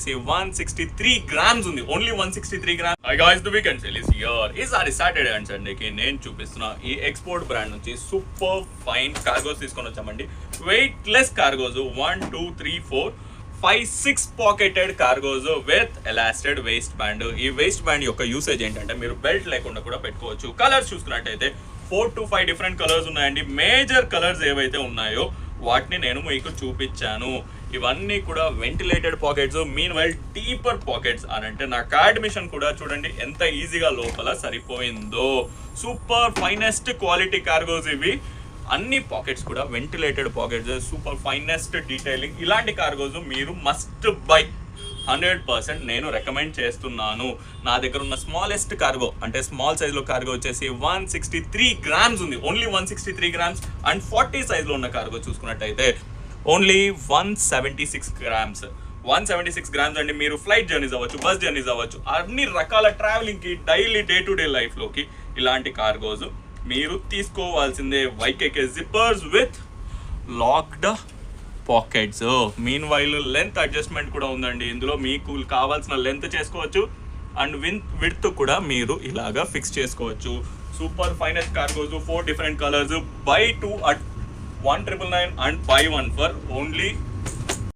163 grams ఉంది, only 163 grams. Hi guys, the weekend sale is here. ఈసారి Saturday and సండేకి నేను చూపిస్తున్న ఈ ఎక్స్పోర్ట్ బ్రాండ్ నుంచి సూపర్ ఫైన్ కార్గోస్ తీసుకొని వచ్చామండి. Weight less cargos 1 2 3 4 5 6 pocketed cargos with elastic waist band. ఈ వేస్ట్ బ్యాండ్ యొక్క యూసేజ్ ఏంటంటే మీరు బెల్ట్ లేకుండా కూడా పెట్టుకోవచ్చు. కలర్స్ చూసుకున్నట్టయితే 4 to 5 డిఫరెంట్ కలర్స్ ఉన్నాయండి. మేజర్ కలర్స్ ఏవైతే ఉన్నాయో వాటిని నేను మీకు చూపించాను. ఇవన్నీ కూడా ventilated pockets, meanwhile deeper pockets అని అంటే నా కార్డ్ మిషన్ కూడా చూడండి ఎంత ఈజీగా లోపల సరిపోయిందో. సూపర్ ఫైనెస్ట్ క్వాలిటీ కార్గోస్ ఇవి. అన్ని పాకెట్స్ కూడా ventilated pockets, super finest detailing. ఇలాంటి కార్గోస్ మీరు మస్ట్ బై, 100% నేను రికమెండ్ చేస్తున్నాను. నా దగ్గర ఉన్న స్మాలెస్ట్ కార్గో అంటే స్మాల్ సైజ్లో కార్గో వచ్చేసి 163 grams ఉంది, ఓన్లీ 163 grams. అండ్ 40 సైజ్లో ఉన్న కార్గో చూసుకున్నట్టయితే ఓన్లీ 176 grams. 176 grams అండి. మీరు ఫ్లైట్ జర్నీస్ అవ్వచ్చు, బస్ జర్నీస్ అవ్వచ్చు, అన్ని రకాల ట్రావెలింగ్కి, డైలీ డే టు డే లైఫ్లోకి ఇలాంటి కార్గోస్ మీరు తీసుకోవాల్సిందే. YKK zippers with locked pockets. Meanwhile length adjustment కూడా ఉందండి. ఇందులో మీకు కావాల్సిన లెంత్ చేసుకోవచ్చు అండ్ విడ్త్ కూడా మీరు ఇలాగా ఫిక్స్ చేసుకోవచ్చు. Super finest cargos, 4 different colours. By 2 at 199 and buy 1 for only